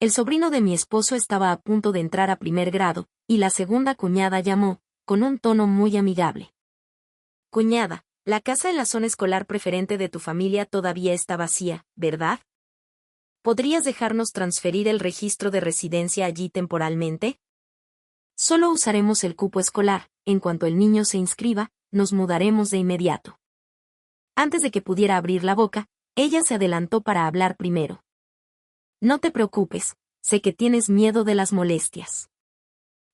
El sobrino de mi esposo estaba a punto de entrar a primer grado, y la segunda cuñada llamó, con un tono muy amigable. Cuñada, la casa en la zona escolar preferente de tu familia todavía está vacía, ¿verdad? ¿Podrías dejarnos transferir el registro de residencia allí temporalmente? Solo usaremos el cupo escolar, en cuanto el niño se inscriba, nos mudaremos de inmediato. Antes de que pudiera abrir la boca, ella se adelantó para hablar primero. No te preocupes, sé que tienes miedo de las molestias.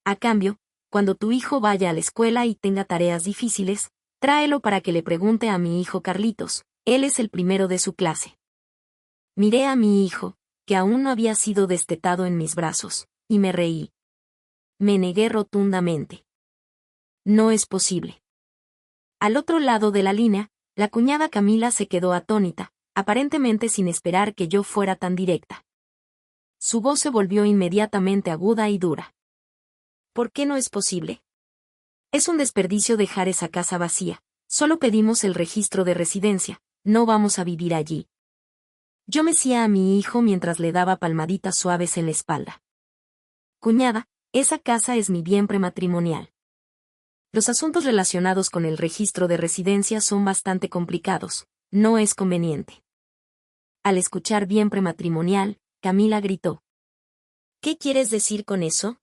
A cambio, cuando tu hijo vaya a la escuela y tenga tareas difíciles, tráelo para que le pregunte a mi hijo Carlitos, él es el primero de su clase. Miré a mi hijo, que aún no había sido destetado en mis brazos, y me reí. Me negué rotundamente. No es posible. Al otro lado de la línea, la cuñada Camila se quedó atónita, aparentemente sin esperar que yo fuera tan directa. Su voz se volvió inmediatamente aguda y dura. ¿Por qué no es posible? Es un desperdicio dejar esa casa vacía. Solo pedimos el registro de residencia, no vamos a vivir allí. Yo mecía a mi hijo mientras le daba palmaditas suaves en la espalda. Cuñada, esa casa es mi bien prematrimonial. Los asuntos relacionados con el registro de residencia son bastante complicados, no es conveniente. Al escuchar bien prematrimonial, Camila gritó. ¿Qué quieres decir con eso?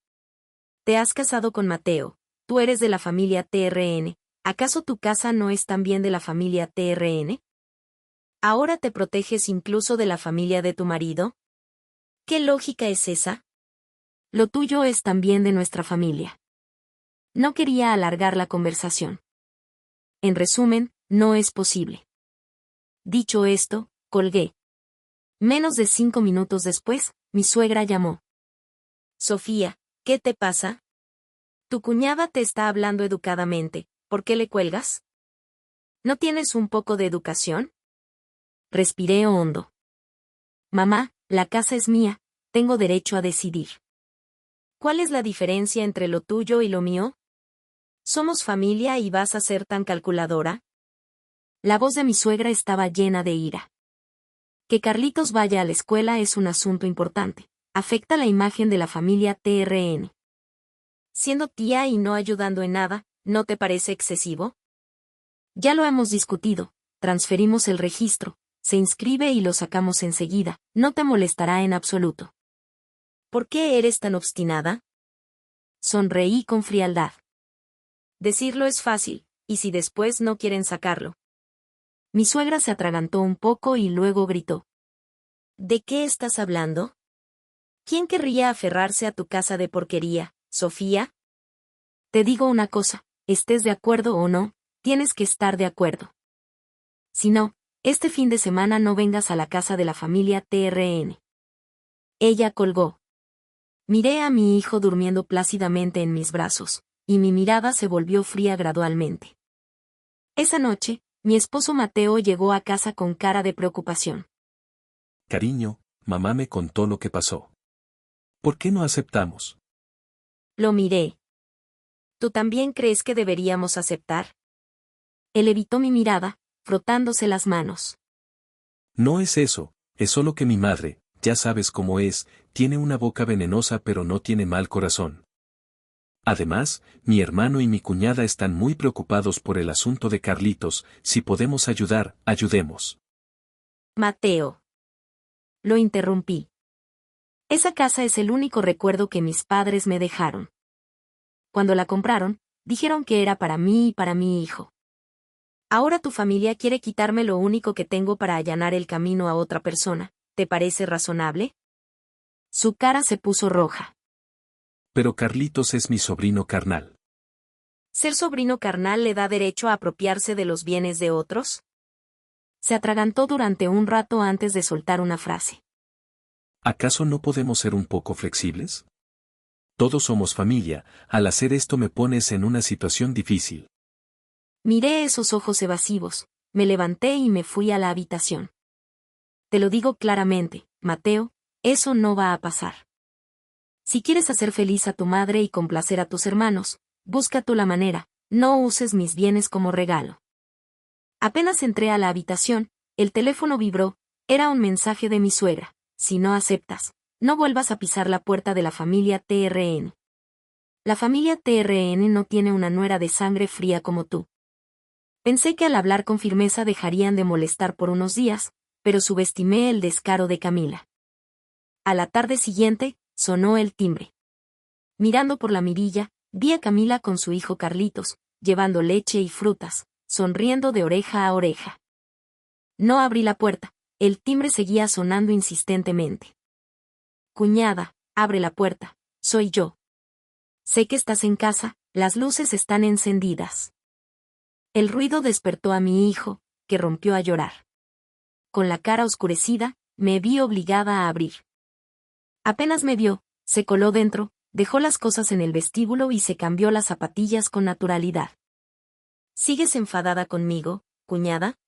Te has casado con Mateo, tú eres de la familia TRN, ¿acaso tu casa no es también de la familia TRN? ¿Ahora te proteges incluso de la familia de tu marido? ¿Qué lógica es esa? Lo tuyo es también de nuestra familia. No quería alargar la conversación. En resumen, no es posible. Dicho esto, colgué. Menos de 5 minutos después, mi suegra llamó. Sofía, ¿qué te pasa? Tu cuñada te está hablando educadamente, ¿por qué le cuelgas? ¿No tienes un poco de educación? Respiré hondo. Mamá, la casa es mía, tengo derecho a decidir. ¿Cuál es la diferencia entre lo tuyo y lo mío? ¿Somos familia y vas a ser tan calculadora? La voz de mi suegra estaba llena de ira. Que Carlitos vaya a la escuela es un asunto importante. Afecta la imagen de la familia TRN. Siendo tía y no ayudando en nada, ¿no te parece excesivo? Ya lo hemos discutido, transferimos el registro, se inscribe y lo sacamos enseguida, no te molestará en absoluto. ¿Por qué eres tan obstinada? Sonreí con frialdad. Decirlo es fácil, ¿y si después no quieren sacarlo? Mi suegra se atragantó un poco y luego gritó. ¿De qué estás hablando? ¿Quién querría aferrarse a tu casa de porquería, Sofía? Te digo una cosa, estés de acuerdo o no, tienes que estar de acuerdo. Si no, este fin de semana no vengas a la casa de la familia TRN. Ella colgó. Miré a mi hijo durmiendo plácidamente en mis brazos, y mi mirada se volvió fría gradualmente. Esa noche, mi esposo Mateo llegó a casa con cara de preocupación. Cariño, mamá me contó lo que pasó. ¿Por qué no aceptamos? Lo miré. ¿Tú también crees que deberíamos aceptar? Él evitó mi mirada, frotándose las manos. No es eso, es solo que mi madre, ya sabes cómo es, tiene una boca venenosa pero no tiene mal corazón. Además, mi hermano y mi cuñada están muy preocupados por el asunto de Carlitos, si podemos ayudar, ayudemos. Mateo. Lo interrumpí. Esa casa es el único recuerdo que mis padres me dejaron. Cuando la compraron, dijeron que era para mí y para mi hijo. Ahora tu familia quiere quitarme lo único que tengo para allanar el camino a otra persona, ¿te parece razonable? Su cara se puso roja. Pero Carlitos es mi sobrino carnal. ¿Ser sobrino carnal le da derecho a apropiarse de los bienes de otros? Se atragantó durante un rato antes de soltar una frase. ¿Acaso no podemos ser un poco flexibles? Todos somos familia, al hacer esto me pones en una situación difícil. Miré esos ojos evasivos, me levanté y me fui a la habitación. Te lo digo claramente, Mateo, eso no va a pasar. Si quieres hacer feliz a tu madre y complacer a tus hermanos, busca tú la manera, no uses mis bienes como regalo. Apenas entré a la habitación, el teléfono vibró, era un mensaje de mi suegra. Si no aceptas, No vuelvas a pisar la puerta de la familia TRN. La familia TRN no tiene una nuera de sangre fría como tú. Pensé que al hablar con firmeza dejarían de molestar por unos días, pero subestimé el descaro de Camila. A la tarde siguiente, sonó el timbre. Mirando por la mirilla, vi a Camila con su hijo Carlitos, llevando leche y frutas, sonriendo de oreja a oreja. No abrí la puerta, el timbre seguía sonando insistentemente. Cuñada, abre la puerta, soy yo. Sé que estás en casa, las luces están encendidas. El ruido despertó a mi hijo, que rompió a llorar. Con la cara oscurecida, me vi obligada a abrir. Apenas me vio, se coló dentro, dejó las cosas en el vestíbulo y se cambió las zapatillas con naturalidad. ¿Sigues enfadada conmigo, cuñada?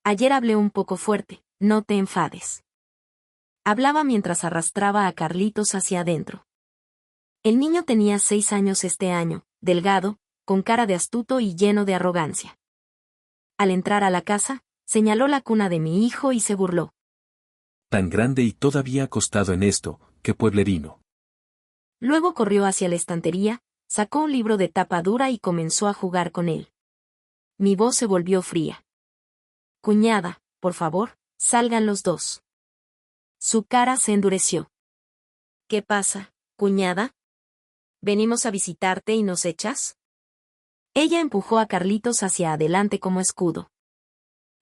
Ayer hablé un poco fuerte, no te enfades. Hablaba mientras arrastraba a Carlitos hacia adentro. El niño tenía 6 años este año, delgado, con cara de astuto y lleno de arrogancia. Al entrar a la casa, señaló la cuna de mi hijo y se burló. Tan grande y todavía acostado en esto, qué pueblerino. Luego corrió hacia la estantería, sacó un libro de tapa dura y comenzó a jugar con él. Mi voz se volvió fría. Cuñada, por favor, salgan los dos. Su cara se endureció. ¿Qué pasa, cuñada? ¿Venimos a visitarte y nos echas? Ella empujó a Carlitos hacia adelante como escudo.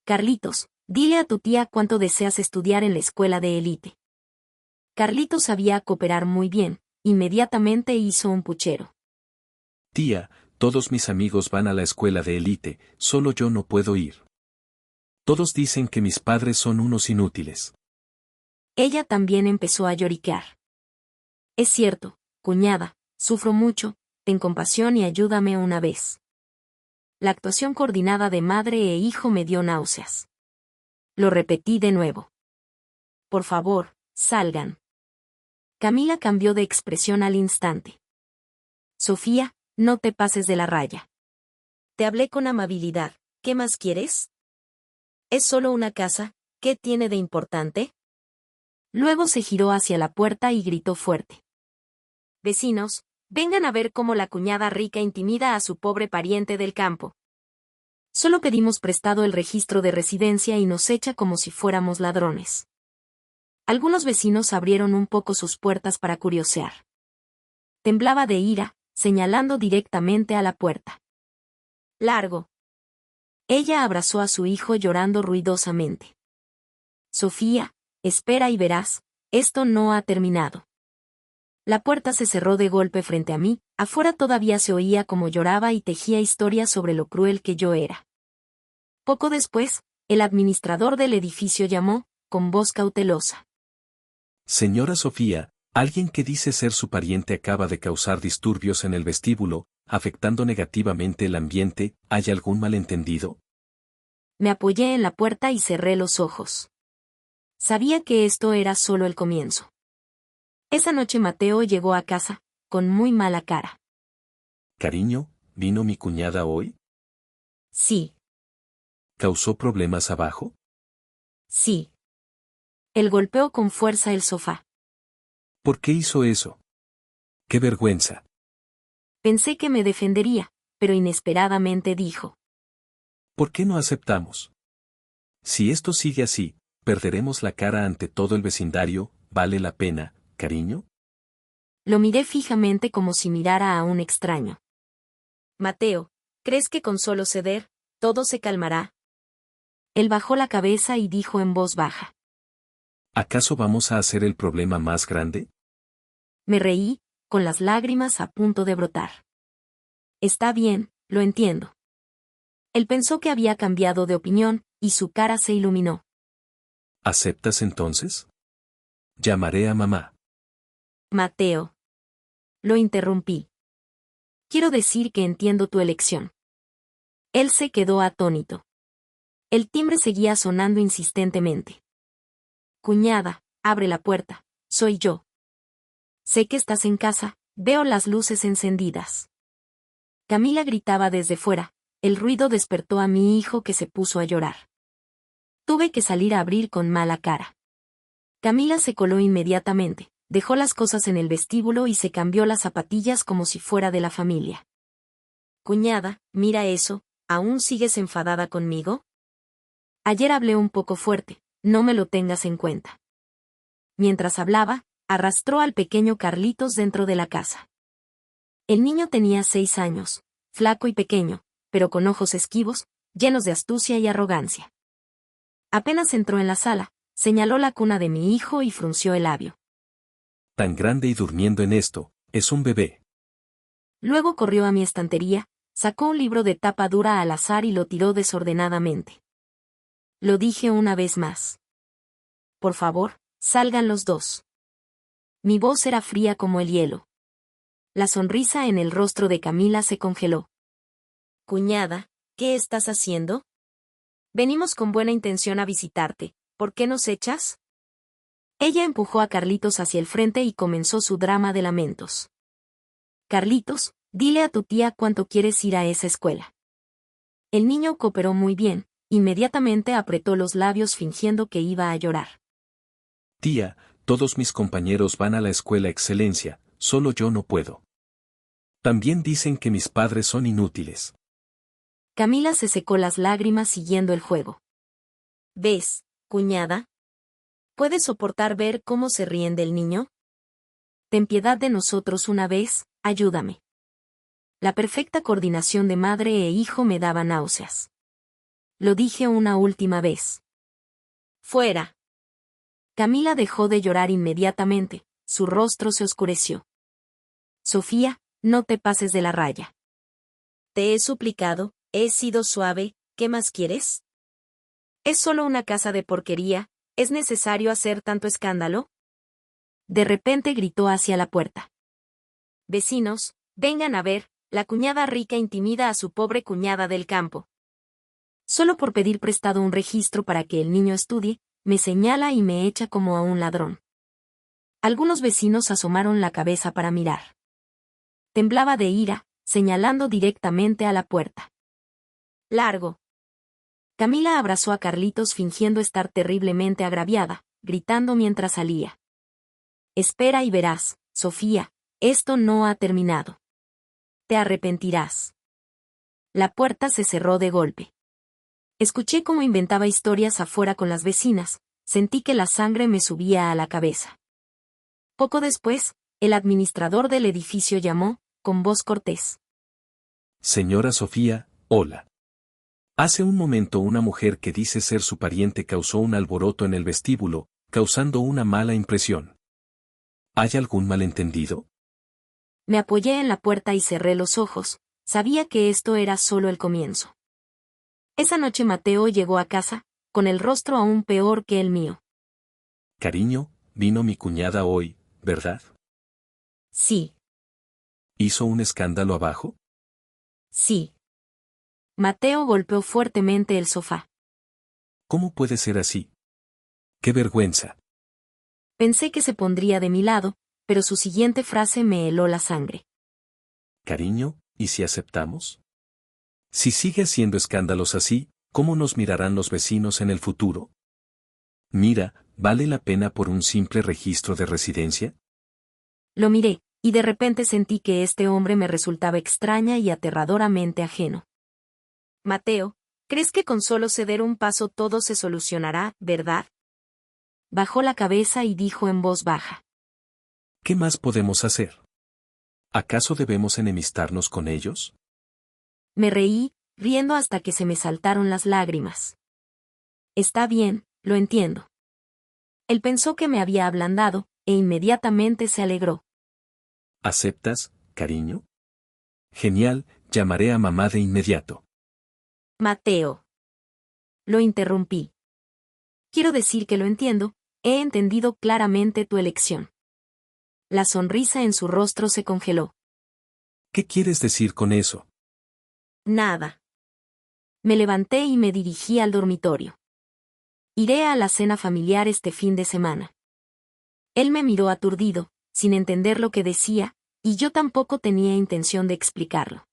Carlitos, dile a tu tía cuánto deseas estudiar en la escuela de élite. Carlitos sabía cooperar muy bien, inmediatamente hizo un puchero. Tía, todos mis amigos van a la escuela de élite, solo yo no puedo ir. Todos dicen que mis padres son unos inútiles. Ella también empezó a lloriquear. Es cierto, cuñada, sufro mucho, ten compasión y ayúdame una vez. La actuación coordinada de madre e hijo me dio náuseas. Lo repetí de nuevo. Por favor, salgan. Camila cambió de expresión al instante. Sofía, no te pases de la raya. Te hablé con amabilidad, ¿qué más quieres? Es solo una casa, ¿qué tiene de importante? Luego se giró hacia la puerta y gritó fuerte. Vecinos, vengan a ver cómo la cuñada rica intimida a su pobre pariente del campo. Solo pedimos prestado el registro de residencia y nos echa como si fuéramos ladrones. Algunos vecinos abrieron un poco sus puertas para curiosear. Temblaba de ira, señalando directamente a la puerta. Largo. Ella abrazó a su hijo llorando ruidosamente. Sofía, espera y verás, esto no ha terminado. La puerta se cerró de golpe frente a mí, afuera todavía se oía cómo lloraba y tejía historias sobre lo cruel que yo era. Poco después, el administrador del edificio llamó, con voz cautelosa. Señora Sofía, alguien que dice ser su pariente acaba de causar disturbios en el vestíbulo, afectando negativamente el ambiente, ¿hay algún malentendido? Me apoyé en la puerta y cerré los ojos. Sabía que esto era solo el comienzo. Esa noche Mateo llegó a casa, con muy mala cara. Cariño, ¿vino mi cuñada hoy? Sí. ¿Causó problemas abajo? Sí. Él golpeó con fuerza el sofá. ¿Por qué hizo eso? ¡Qué vergüenza! Pensé que me defendería, pero inesperadamente dijo. ¿Por qué no aceptamos? Si esto sigue así, perderemos la cara ante todo el vecindario, ¿vale la pena, cariño? Lo miré fijamente como si mirara a un extraño. Mateo, ¿crees que con solo ceder, todo se calmará? Él bajó la cabeza y dijo en voz baja. ¿Acaso vamos a hacer el problema más grande? Me reí, con las lágrimas a punto de brotar. Está bien, lo entiendo. Él pensó que había cambiado de opinión, y su cara se iluminó. ¿Aceptas entonces? Llamaré a mamá. Mateo. Lo interrumpí. Quiero decir que entiendo tu elección. Él se quedó atónito. El timbre seguía sonando insistentemente. Cuñada, abre la puerta, soy yo. Sé que estás en casa, veo las luces encendidas. Camila gritaba desde fuera, el ruido despertó a mi hijo que se puso a llorar. Tuve que salir a abrir con mala cara. Camila se coló inmediatamente, dejó las cosas en el vestíbulo y se cambió las zapatillas como si fuera de la familia. Cuñada, mira eso, ¿aún sigues enfadada conmigo? Ayer hablé un poco fuerte, no me lo tengas en cuenta. Mientras hablaba, arrastró al pequeño Carlitos dentro de la casa. El niño tenía 6 años, flaco y pequeño, pero con ojos esquivos, llenos de astucia y arrogancia. Apenas entró en la sala, señaló la cuna de mi hijo y frunció el labio. Tan grande y durmiendo en esto, es un bebé. Luego corrió a mi estantería, sacó un libro de tapa dura al azar y lo tiró desordenadamente. Lo dije una vez más. Por favor, salgan los dos. Mi voz era fría como el hielo. La sonrisa en el rostro de Camila se congeló. Cuñada, ¿qué estás haciendo? Venimos con buena intención a visitarte, ¿por qué nos echas? Ella empujó a Carlitos hacia el frente y comenzó su drama de lamentos. Carlitos, dile a tu tía cuánto quieres ir a esa escuela. El niño cooperó muy bien, inmediatamente apretó los labios fingiendo que iba a llorar. Tía, todos mis compañeros van a la escuela Excelencia, solo yo no puedo. También dicen que mis padres son inútiles. Camila se secó las lágrimas siguiendo el juego. ¿Ves, cuñada? ¿Puedes soportar ver cómo se ríen del niño? Ten piedad de nosotros una vez, ayúdame. La perfecta coordinación de madre e hijo me daba náuseas. Lo dije una última vez. ¡Fuera! Camila dejó de llorar inmediatamente, su rostro se oscureció. Sofía, no te pases de la raya. Te he suplicado, he sido suave, ¿qué más quieres? Es solo una casa de porquería, ¿es necesario hacer tanto escándalo? De repente gritó hacia la puerta. Vecinos, vengan a ver, la cuñada rica intimida a su pobre cuñada del campo. Solo por pedir prestado un registro para que el niño estudie, me señala y me echa como a un ladrón. Algunos vecinos asomaron la cabeza para mirar. Temblaba de ira, señalando directamente a la puerta. ¡Largo! Camila abrazó a Carlitos fingiendo estar terriblemente agraviada, gritando mientras salía. Espera y verás, Sofía, esto no ha terminado. Te arrepentirás. La puerta se cerró de golpe. Escuché cómo inventaba historias afuera con las vecinas, sentí que la sangre me subía a la cabeza. Poco después, el administrador del edificio llamó, con voz cortés. Señora Sofía, hola. Hace un momento una mujer que dice ser su pariente causó un alboroto en el vestíbulo, causando una mala impresión. ¿Hay algún malentendido? Me apoyé en la puerta y cerré los ojos, sabía que esto era solo el comienzo. Esa noche Mateo llegó a casa, con el rostro aún peor que el mío. Cariño, vino mi cuñada hoy, ¿verdad? Sí. ¿Hizo un escándalo abajo? Sí. Mateo golpeó fuertemente el sofá. ¿Cómo puede ser así? ¡Qué vergüenza! Pensé que se pondría de mi lado, pero su siguiente frase me heló la sangre. Cariño, ¿y si aceptamos? Si sigue haciendo escándalos así, ¿cómo nos mirarán los vecinos en el futuro? Mira, ¿vale la pena por un simple registro de residencia? Lo miré, y de repente sentí que este hombre me resultaba extraña y aterradoramente ajeno. Mateo, ¿crees que con solo ceder un paso todo se solucionará, verdad? Bajó la cabeza y dijo en voz baja. ¿Qué más podemos hacer? ¿Acaso debemos enemistarnos con ellos? Me reí, riendo hasta que se me saltaron las lágrimas. Está bien, lo entiendo. Él pensó que me había ablandado, e inmediatamente se alegró. ¿Aceptas, cariño? Genial, llamaré a mamá de inmediato. Mateo. Lo interrumpí. Quiero decir que lo entiendo, he entendido claramente tu elección. La sonrisa en su rostro se congeló. ¿Qué quieres decir con eso? Nada. Me levanté y me dirigí al dormitorio. Iré a la cena familiar este fin de semana. Él me miró aturdido, sin entender lo que decía, y yo tampoco tenía intención de explicarlo.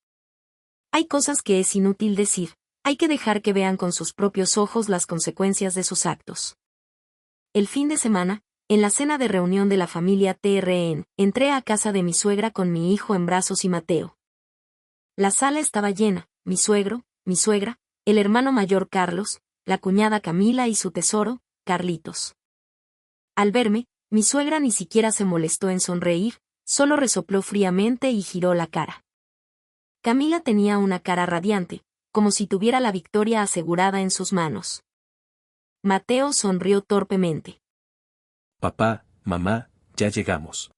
Hay cosas que es inútil decir, hay que dejar que vean con sus propios ojos las consecuencias de sus actos. El fin de semana, en la cena de reunión de la familia TRN, entré a casa de mi suegra con mi hijo en brazos y Mateo. La sala estaba llena, mi suegro, mi suegra, el hermano mayor Carlos, la cuñada Camila y su tesoro, Carlitos. Al verme, mi suegra ni siquiera se molestó en sonreír, solo resopló fríamente y giró la cara. Camila tenía una cara radiante, como si tuviera la victoria asegurada en sus manos. Mateo sonrió torpemente. Papá, mamá, ya llegamos.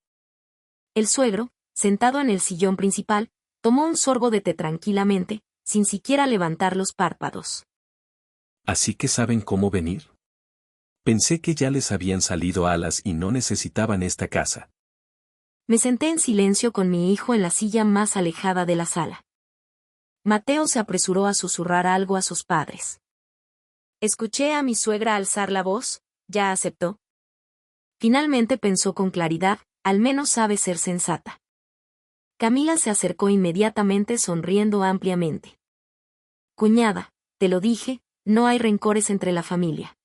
El suegro, sentado en el sillón principal, tomó un sorbo de té tranquilamente, sin siquiera levantar los párpados. ¿Así que saben cómo venir? Pensé que ya les habían salido alas y no necesitaban esta casa. Me senté en silencio con mi hijo en la silla más alejada de la sala. Mateo se apresuró a susurrar algo a sus padres. Escuché a mi suegra alzar la voz, ¿ya aceptó? Finalmente pensó con claridad, al menos sabe ser sensata. Camila se acercó inmediatamente sonriendo ampliamente. Cuñada, te lo dije, no hay rencores entre la familia.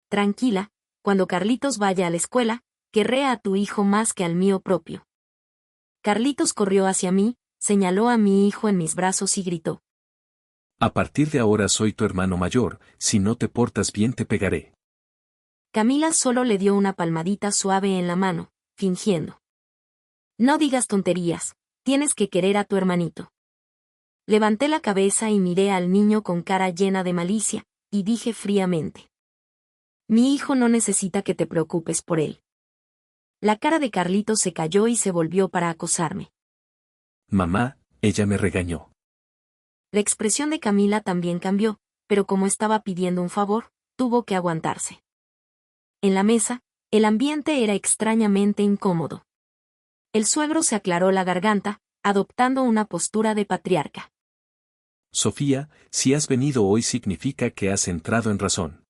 Tranquila, cuando Carlitos vaya a la escuela, querré a tu hijo más que al mío propio. Carlitos corrió hacia mí, señaló a mi hijo en mis brazos y gritó. A partir de ahora soy tu hermano mayor, si no te portas bien te pegaré. Camila solo le dio una palmadita suave en la mano, fingiendo. No digas tonterías, tienes que querer a tu hermanito. Levanté la cabeza y miré al niño con cara llena de malicia, y dije fríamente. Mi hijo no necesita que te preocupes por él. La cara de Carlitos se cayó y se volvió para acosarme. Mamá, ella me regañó. La expresión de Camila también cambió, pero como estaba pidiendo un favor, tuvo que aguantarse. En la mesa, el ambiente era extrañamente incómodo. El suegro se aclaró la garganta, adoptando una postura de patriarca. Sofía, si has venido hoy significa que has entrado en razón.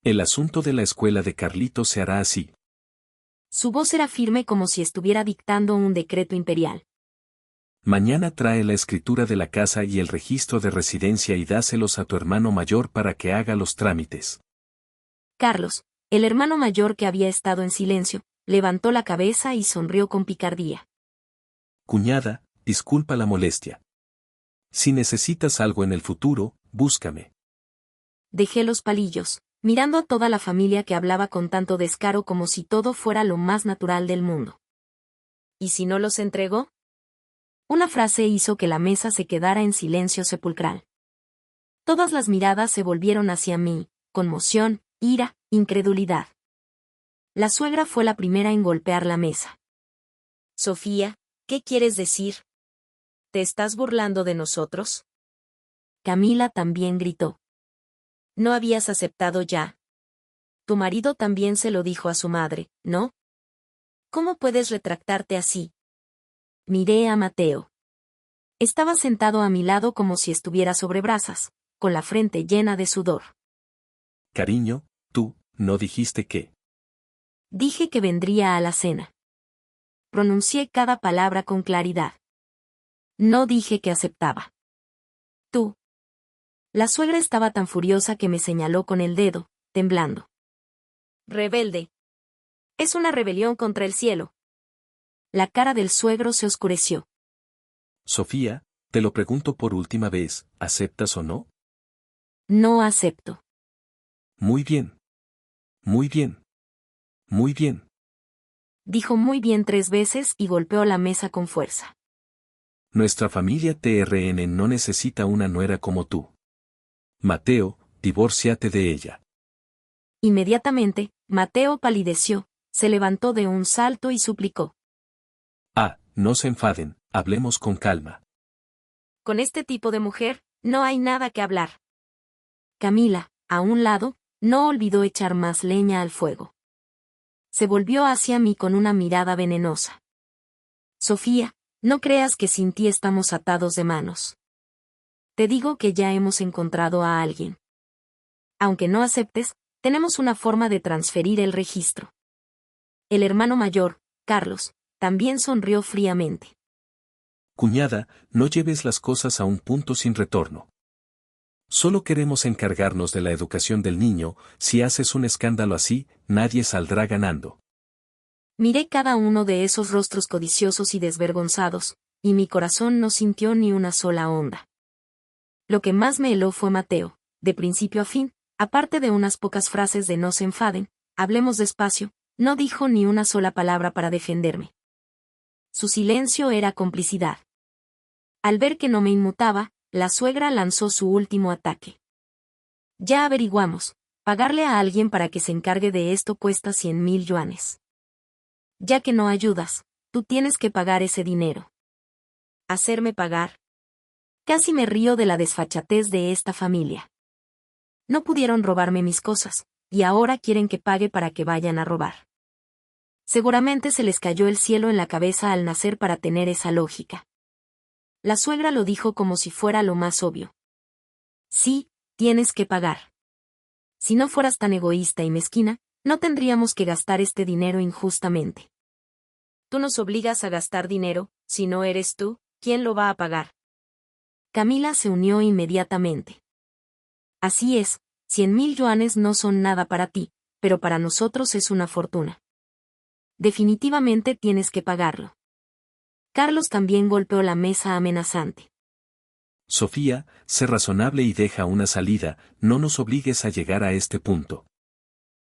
El asunto de la escuela de Carlitos se hará así. Su voz era firme como si estuviera dictando un decreto imperial. Mañana trae la escritura de la casa y el registro de residencia y dáselos a tu hermano mayor para que haga los trámites. Carlos, el hermano mayor que había estado en silencio, levantó la cabeza y sonrió con picardía. Cuñada, disculpa la molestia. Si necesitas algo en el futuro, búscame. Dejé los palillos, mirando a toda la familia que hablaba con tanto descaro como si todo fuera lo más natural del mundo. ¿Y si no los entregó? Una frase hizo que la mesa se quedara en silencio sepulcral. Todas las miradas se volvieron hacia mí, conmoción, ira, incredulidad. La suegra fue la primera en golpear la mesa. Sofía, ¿qué quieres decir? ¿Te estás burlando de nosotros? Camila también gritó. ¿No habías aceptado ya? Tu marido también se lo dijo a su madre, ¿no? ¿Cómo puedes retractarte así? Miré a Mateo. Estaba sentado a mi lado como si estuviera sobre brasas, con la frente llena de sudor. Cariño, tú, ¿no dijiste qué? Dije que vendría a la cena. Pronuncié cada palabra con claridad. No dije que aceptaba. Tú. La suegra estaba tan furiosa que me señaló con el dedo, temblando. Rebelde. Es una rebelión contra el cielo. La cara del suegro se oscureció. Sofía, te lo pregunto por última vez, ¿aceptas o no? No acepto. Muy bien. Muy bien. Muy bien. Dijo muy bien 3 veces y golpeó la mesa con fuerza. Nuestra familia TRN no necesita una nuera como tú. Mateo, divórciate de ella. Inmediatamente, Mateo palideció, se levantó de un salto y suplicó. Ah, no se enfaden, hablemos con calma. Con este tipo de mujer, no hay nada que hablar. Camila, a un lado, no olvidó echar más leña al fuego. Se volvió hacia mí con una mirada venenosa. Sofía, no creas que sin ti estamos atados de manos. Te digo que ya hemos encontrado a alguien. Aunque no aceptes, tenemos una forma de transferir el registro. El hermano mayor, Carlos, también sonrió fríamente. Cuñada, no lleves las cosas a un punto sin retorno. Solo queremos encargarnos de la educación del niño, si haces un escándalo así, nadie saldrá ganando. Miré cada uno de esos rostros codiciosos y desvergonzados, y mi corazón no sintió ni una sola onda. Lo que más me heló fue Mateo, de principio a fin, aparte de unas pocas frases de no se enfaden, hablemos despacio, no dijo ni una sola palabra para defenderme. Su silencio era complicidad. Al ver que no me inmutaba, la suegra lanzó su último ataque. Ya averiguamos, pagarle a alguien para que se encargue de esto cuesta 100.000 yuanes. Ya que no ayudas, tú tienes que pagar ese dinero. ¿Hacerme pagar? Casi me río de la desfachatez de esta familia. No pudieron robarme mis cosas, y ahora quieren que pague para que vayan a robar. Seguramente se les cayó el cielo en la cabeza al nacer para tener esa lógica. La suegra lo dijo como si fuera lo más obvio. Sí, tienes que pagar. Si no fueras tan egoísta y mezquina, no tendríamos que gastar este dinero injustamente. Tú nos obligas a gastar dinero, si no eres tú, ¿quién lo va a pagar? Camila se unió inmediatamente. Así es, 100.000 yuanes no son nada para ti, pero para nosotros es una fortuna. Definitivamente tienes que pagarlo. Carlos también golpeó la mesa amenazante. Sofía, sé razonable y deja una salida, no nos obligues a llegar a este punto.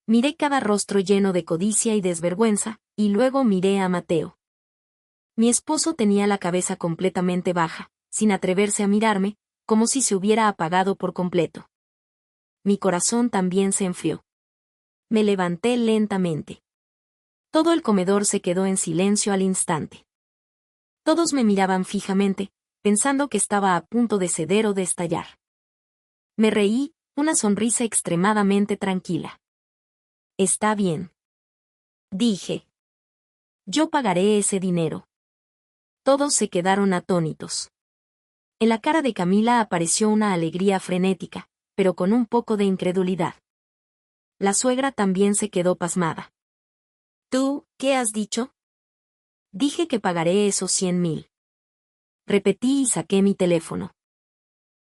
Miré cada rostro lleno de codicia y desvergüenza, y luego miré a Mateo. Mi esposo tenía la cabeza completamente baja, sin atreverse a mirarme, como si se hubiera apagado por completo. Mi corazón también se enfrió. Me levanté lentamente. Todo el comedor se quedó en silencio al instante. Todos me miraban fijamente, pensando que estaba a punto de ceder o de estallar. Me reí, una sonrisa extremadamente tranquila. Está bien. Dije. Yo pagaré ese dinero. Todos se quedaron atónitos. En la cara de Camila apareció una alegría frenética, pero con un poco de incredulidad. La suegra también se quedó pasmada. ¿Tú, qué has dicho? Dije que pagaré esos 100.000. Repetí y saqué mi teléfono.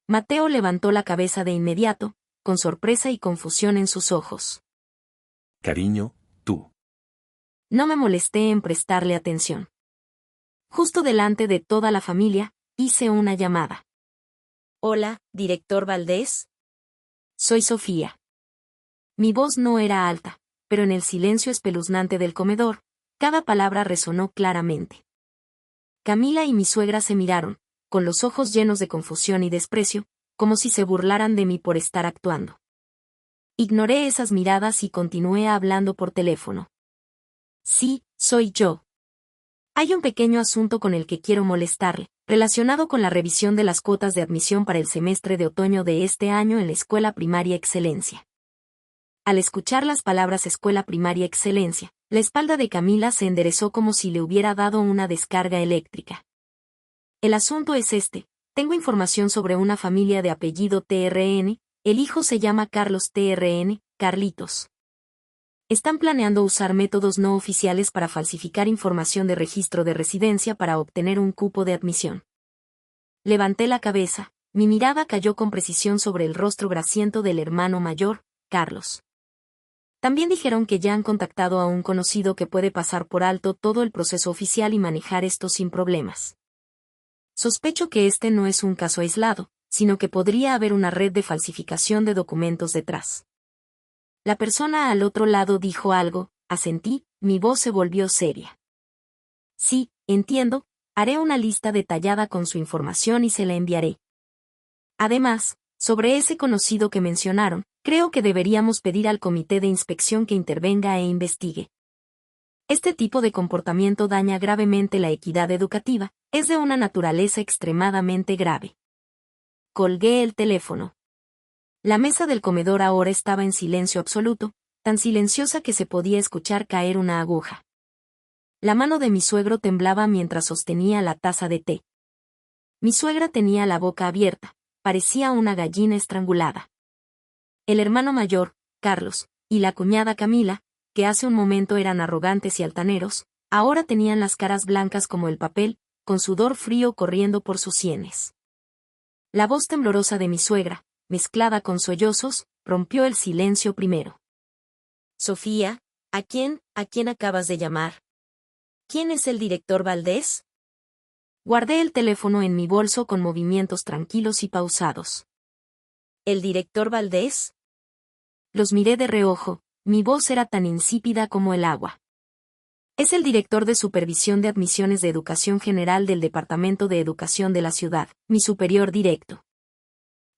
Mateo levantó la cabeza de inmediato, con sorpresa y confusión en sus ojos. Cariño, tú. No me molesté en prestarle atención. Justo delante de toda la familia, hice una llamada. Hola, director Valdés. Soy Sofía. Mi voz no era alta, pero en el silencio espeluznante del comedor, cada palabra resonó claramente. Camila y mi suegra se miraron, con los ojos llenos de confusión y desprecio, como si se burlaran de mí por estar actuando. Ignoré esas miradas y continué hablando por teléfono. Sí, soy yo. Hay un pequeño asunto con el que quiero molestarle, relacionado con la revisión de las cuotas de admisión para el semestre de otoño de este año en la Escuela Primaria Excelencia. Al escuchar las palabras Escuela Primaria Excelencia, la espalda de Camila se enderezó como si le hubiera dado una descarga eléctrica. El asunto es este: tengo información sobre una familia de apellido TRN, el hijo se llama Carlos TRN, Carlitos. Están planeando usar métodos no oficiales para falsificar información de registro de residencia para obtener un cupo de admisión. Levanté la cabeza, mi mirada cayó con precisión sobre el rostro grasiento del hermano mayor, Carlos. También dijeron que ya han contactado a un conocido que puede pasar por alto todo el proceso oficial y manejar esto sin problemas. Sospecho que este no es un caso aislado, sino que podría haber una red de falsificación de documentos detrás. La persona al otro lado dijo algo, asentí, mi voz se volvió seria. Sí, entiendo, haré una lista detallada con su información y se la enviaré. Además, sobre ese conocido que mencionaron, creo que deberíamos pedir al comité de inspección que intervenga e investigue. Este tipo de comportamiento daña gravemente la equidad educativa, es de una naturaleza extremadamente grave. Colgué el teléfono. La mesa del comedor ahora estaba en silencio absoluto, tan silenciosa que se podía escuchar caer una aguja. La mano de mi suegro temblaba mientras sostenía la taza de té. Mi suegra tenía la boca abierta, parecía una gallina estrangulada. El hermano mayor, Carlos, y la cuñada Camila, que hace un momento eran arrogantes y altaneros, ahora tenían las caras blancas como el papel, con sudor frío corriendo por sus sienes. La voz temblorosa de mi suegra, mezclada con sollozos, rompió el silencio primero. Sofía, a quién acabas de llamar? ¿Quién es el director Valdés? Guardé el teléfono en mi bolso con movimientos tranquilos y pausados. ¿El director Valdés? Los miré de reojo, mi voz era tan insípida como el agua. Es el director de Supervisión de Admisiones de Educación General del Departamento de Educación de la ciudad, mi superior directo.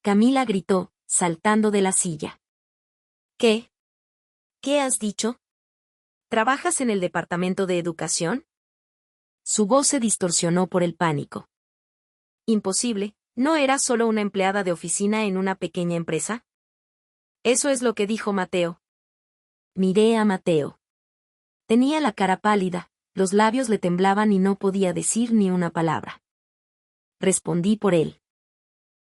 Camila gritó, saltando de la silla. ¿Qué? ¿Qué has dicho? ¿Trabajas en el Departamento de Educación? Su voz se distorsionó por el pánico. Imposible, ¿no era solo una empleada de oficina en una pequeña empresa? Eso es lo que dijo Mateo. Miré a Mateo. Tenía la cara pálida, los labios le temblaban y no podía decir ni una palabra. Respondí por él.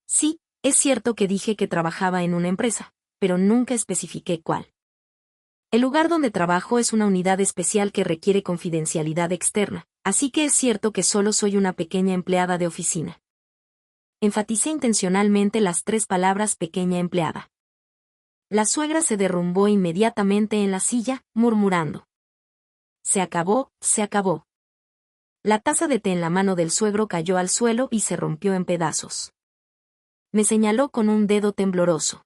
Sí, es cierto que dije que trabajaba en una empresa, pero nunca especifiqué cuál. El lugar donde trabajo es una unidad especial que requiere confidencialidad externa, así que es cierto que solo soy una pequeña empleada de oficina. Enfaticé intencionalmente las 3 palabras pequeña empleada. La suegra se derrumbó inmediatamente en la silla, murmurando. Se acabó, se acabó. La taza de té en la mano del suegro cayó al suelo y se rompió en pedazos. Me señaló con un dedo tembloroso.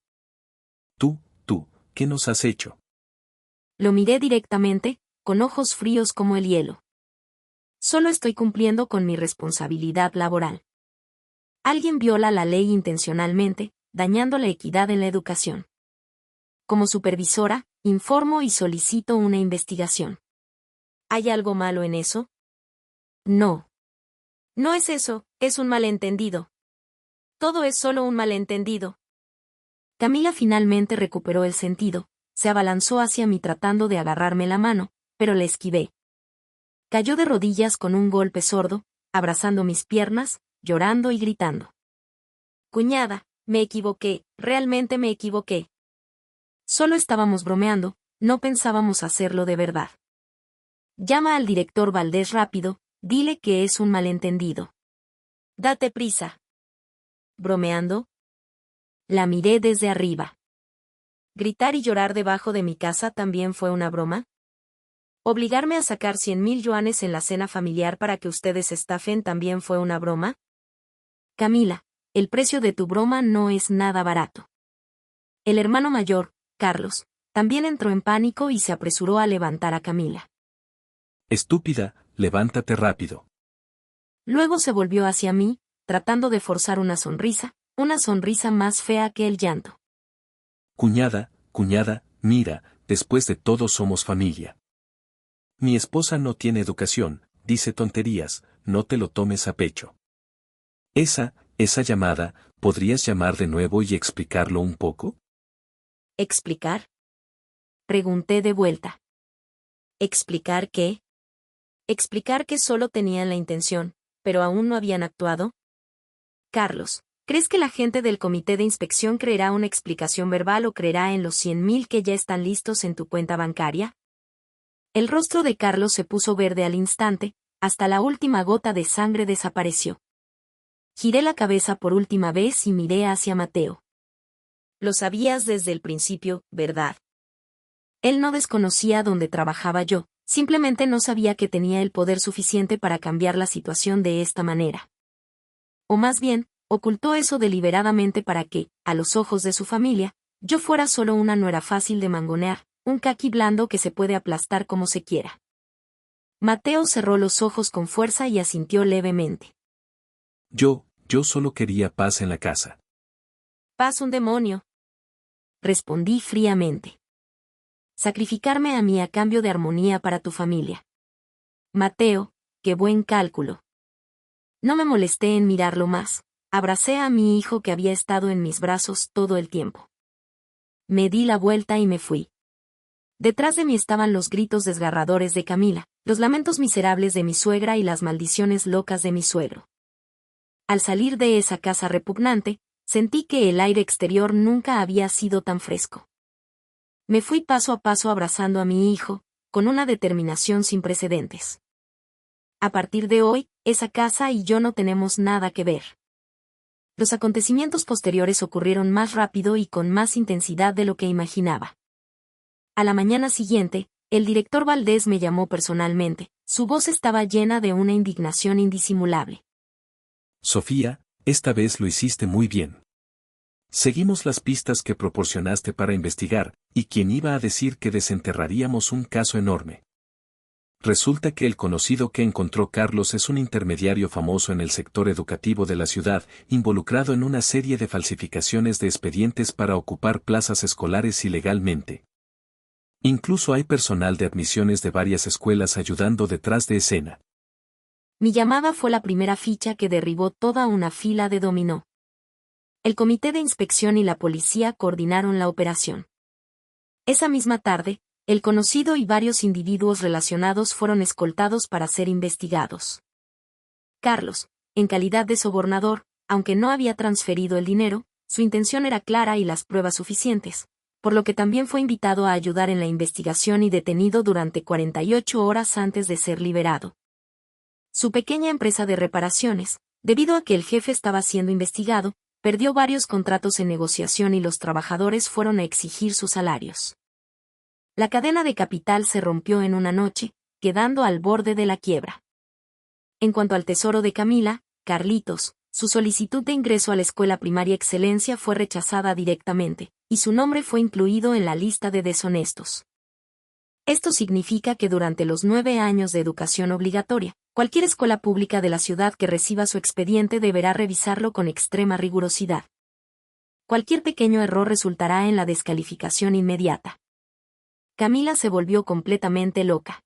Tú, ¿qué nos has hecho? Lo miré directamente, con ojos fríos como el hielo. Solo estoy cumpliendo con mi responsabilidad laboral. Alguien viola la ley intencionalmente, dañando la equidad en la educación. Como supervisora, informo y solicito una investigación. ¿Hay algo malo en eso? No. No es eso, es un malentendido. Todo es solo un malentendido. Camila finalmente recuperó el sentido, se abalanzó hacia mí tratando de agarrarme la mano, pero le esquivé. Cayó de rodillas con un golpe sordo, abrazando mis piernas, llorando y gritando. Cuñada, me equivoqué, realmente me equivoqué. Solo estábamos bromeando, no pensábamos hacerlo de verdad. Llama al director Valdés rápido, dile que es un malentendido. Date prisa. ¿Bromeando? La miré desde arriba. ¿Gritar y llorar debajo de mi casa también fue una broma? ¿Obligarme a sacar 100.000 yuanes en la cena familiar para que ustedes estafen también fue una broma? Camila, el precio de tu broma no es nada barato. El hermano mayor, Carlos, también entró en pánico y se apresuró a levantar a Camila. Estúpida, levántate rápido. Luego se volvió hacia mí, tratando de forzar una sonrisa más fea que el llanto. Cuñada, mira, después de todo somos familia. Mi esposa no tiene educación, dice tonterías, no te lo tomes a pecho. Esa llamada, ¿podrías llamar de nuevo y explicarlo un poco? ¿Explicar? Pregunté de vuelta. ¿Explicar qué? ¿Explicar que solo tenían la intención, pero aún no habían actuado? Carlos, ¿crees que la gente del comité de inspección creerá una explicación verbal o creerá en los 100.000 que ya están listos en tu cuenta bancaria? El rostro de Carlos se puso verde al instante, hasta la última gota de sangre desapareció. Giré la cabeza por última vez y miré hacia Mateo. Lo sabías desde el principio, ¿verdad? Él no desconocía dónde trabajaba yo, simplemente no sabía que tenía el poder suficiente para cambiar la situación de esta manera. O más bien, ocultó eso deliberadamente para que, a los ojos de su familia, yo fuera solo una nuera fácil de mangonear, un caqui blando que se puede aplastar como se quiera. Mateo cerró los ojos con fuerza y asintió levemente. Yo solo quería paz en la casa. Paz un demonio. Respondí fríamente. Sacrificarme a mí a cambio de armonía para tu familia. Mateo, qué buen cálculo. No me molesté en mirarlo más, abracé a mi hijo que había estado en mis brazos todo el tiempo. Me di la vuelta y me fui. Detrás de mí estaban los gritos desgarradores de Camila, los lamentos miserables de mi suegra y las maldiciones locas de mi suegro. Al salir de esa casa repugnante, sentí que el aire exterior nunca había sido tan fresco. Me fui paso a paso abrazando a mi hijo, con una determinación sin precedentes. A partir de hoy, esa casa y yo no tenemos nada que ver. Los acontecimientos posteriores ocurrieron más rápido y con más intensidad de lo que imaginaba. A la mañana siguiente, el director Valdés me llamó personalmente. Su voz estaba llena de una indignación indisimulable. Sofía, esta vez lo hiciste muy bien. Seguimos las pistas que proporcionaste para investigar, y quién iba a decir que desenterraríamos un caso enorme. Resulta que el conocido que encontró Carlos es un intermediario famoso en el sector educativo de la ciudad, involucrado en una serie de falsificaciones de expedientes para ocupar plazas escolares ilegalmente. Incluso hay personal de admisiones de varias escuelas ayudando detrás de escena. Mi llamada fue la primera ficha que derribó toda una fila de dominó. El comité de inspección y la policía coordinaron la operación. Esa misma tarde, el conocido y varios individuos relacionados fueron escoltados para ser investigados. Carlos, en calidad de sobornador, aunque no había transferido el dinero, su intención era clara y las pruebas suficientes, por lo que también fue invitado a ayudar en la investigación y detenido durante 48 horas antes de ser liberado. Su pequeña empresa de reparaciones, debido a que el jefe estaba siendo investigado, perdió varios contratos en negociación y los trabajadores fueron a exigir sus salarios. La cadena de capital se rompió en una noche, quedando al borde de la quiebra. En cuanto al tesoro de Camila, Carlitos, su solicitud de ingreso a la escuela primaria Excelencia fue rechazada directamente, y su nombre fue incluido en la lista de deshonestos. Esto significa que durante los 9 años de educación obligatoria, cualquier escuela pública de la ciudad que reciba su expediente deberá revisarlo con extrema rigurosidad. Cualquier pequeño error resultará en la descalificación inmediata. Camila se volvió completamente loca.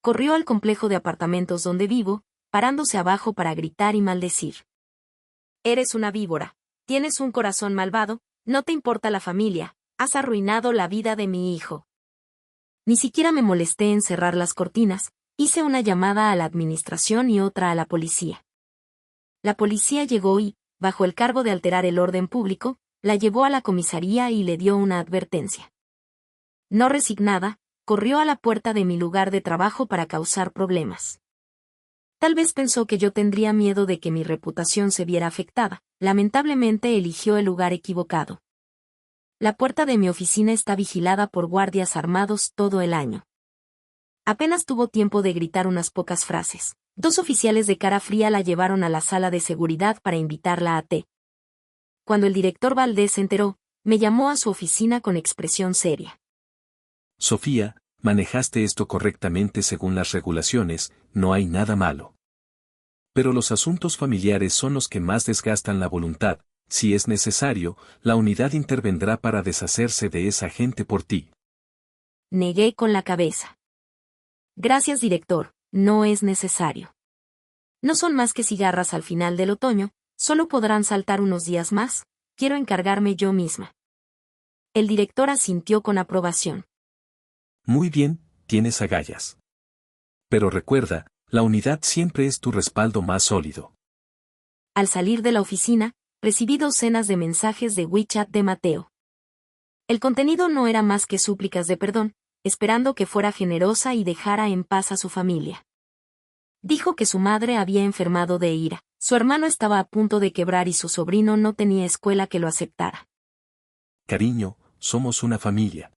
Corrió al complejo de apartamentos donde vivo, parándose abajo para gritar y maldecir. Eres una víbora, tienes un corazón malvado, no te importa la familia, has arruinado la vida de mi hijo. Ni siquiera me molesté en cerrar las cortinas, hice una llamada a la administración y otra a la policía. La policía llegó y, bajo el cargo de alterar el orden público, la llevó a la comisaría y le dio una advertencia. No resignada, corrió a la puerta de mi lugar de trabajo para causar problemas. Tal vez pensó que yo tendría miedo de que mi reputación se viera afectada. Lamentablemente eligió el lugar equivocado. La puerta de mi oficina está vigilada por guardias armados todo el año. Apenas tuvo tiempo de gritar unas pocas frases. 2 oficiales de cara fría la llevaron a la sala de seguridad para invitarla a té. Cuando el director Valdés se enteró, me llamó a su oficina con expresión seria. Sofía, manejaste esto correctamente según las regulaciones, no hay nada malo. Pero los asuntos familiares son los que más desgastan la voluntad, si es necesario, la unidad intervendrá para deshacerse de esa gente por ti. Negué con la cabeza. Gracias, director, no es necesario. No son más que cigarras al final del otoño, solo podrán saltar unos días más, quiero encargarme yo misma. El director asintió con aprobación. Muy bien, tienes agallas. Pero recuerda, la unidad siempre es tu respaldo más sólido. Al salir de la oficina, recibí docenas de mensajes de WeChat de Mateo. El contenido no era más que súplicas de perdón, esperando que fuera generosa y dejara en paz a su familia. Dijo que su madre había enfermado de ira, su hermano estaba a punto de quebrar y su sobrino no tenía escuela que lo aceptara. Cariño, somos una familia.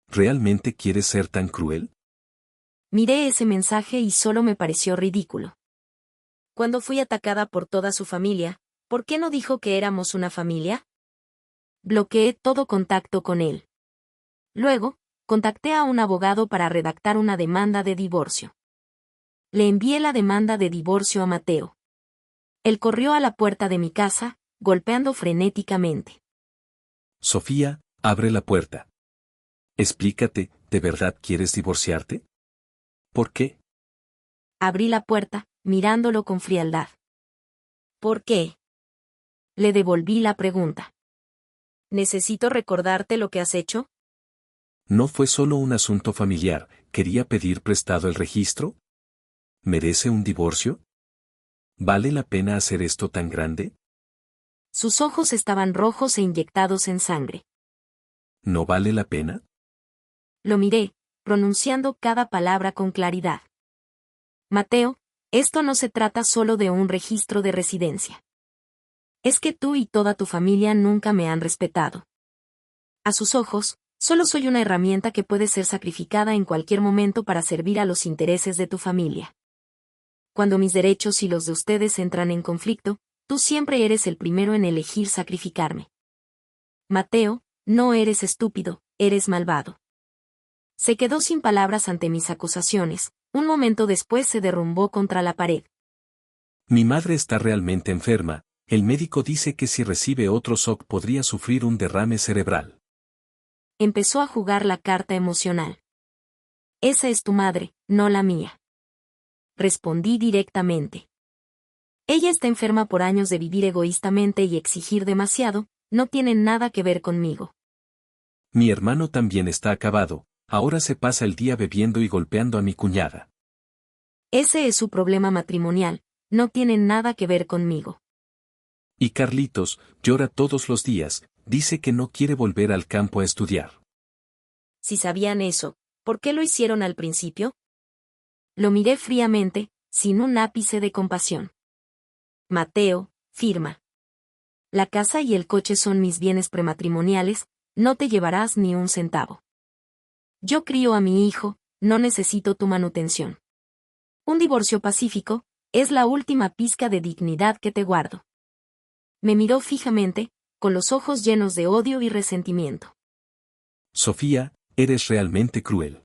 ¿Realmente quieres ser tan cruel? Miré ese mensaje y solo me pareció ridículo. Cuando fui atacada por toda su familia, ¿por qué no dijo que éramos una familia? Bloqueé todo contacto con él. Luego, contacté a un abogado para redactar una demanda de divorcio. Le envié la demanda de divorcio a Mateo. Él corrió a la puerta de mi casa, golpeando frenéticamente. Sofía, abre la puerta. Explícate, ¿de verdad quieres divorciarte? ¿Por qué? Abrí la puerta, mirándolo con frialdad. ¿Por qué? Le devolví la pregunta. ¿Necesito recordarte lo que has hecho? ¿No fue solo un asunto familiar, quería pedir prestado el registro? ¿Merece un divorcio? ¿Vale la pena hacer esto tan grande? Sus ojos estaban rojos e inyectados en sangre. ¿No vale la pena? Lo miré, pronunciando cada palabra con claridad. Mateo, esto no se trata solo de un registro de residencia. Es que tú y toda tu familia nunca me han respetado. A sus ojos, solo soy una herramienta que puede ser sacrificada en cualquier momento para servir a los intereses de tu familia. Cuando mis derechos y los de ustedes entran en conflicto, tú siempre eres el primero en elegir sacrificarme. Mateo, no eres estúpido, eres malvado. Se quedó sin palabras ante mis acusaciones, un momento después se derrumbó contra la pared. Mi madre está realmente enferma, el médico dice que si recibe otro shock podría sufrir un derrame cerebral. Empezó a jugar la carta emocional. Esa es tu madre, no la mía. Respondí directamente. Ella está enferma por años de vivir egoístamente y exigir demasiado, no tiene nada que ver conmigo. Mi hermano también está acabado, ahora se pasa el día bebiendo y golpeando a mi cuñada. Ese es su problema matrimonial, no tiene nada que ver conmigo. Y Carlitos, llora todos los días, dice que no quiere volver al campo a estudiar. Si sabían eso, ¿por qué lo hicieron al principio? Lo miré fríamente, sin un ápice de compasión. Mateo, firma. La casa y el coche son mis bienes prematrimoniales, no te llevarás ni un centavo. Yo crío a mi hijo, no necesito tu manutención. Un divorcio pacífico, es la última pizca de dignidad que te guardo. Me miró fijamente, con los ojos llenos de odio y resentimiento. Sofía, eres realmente cruel.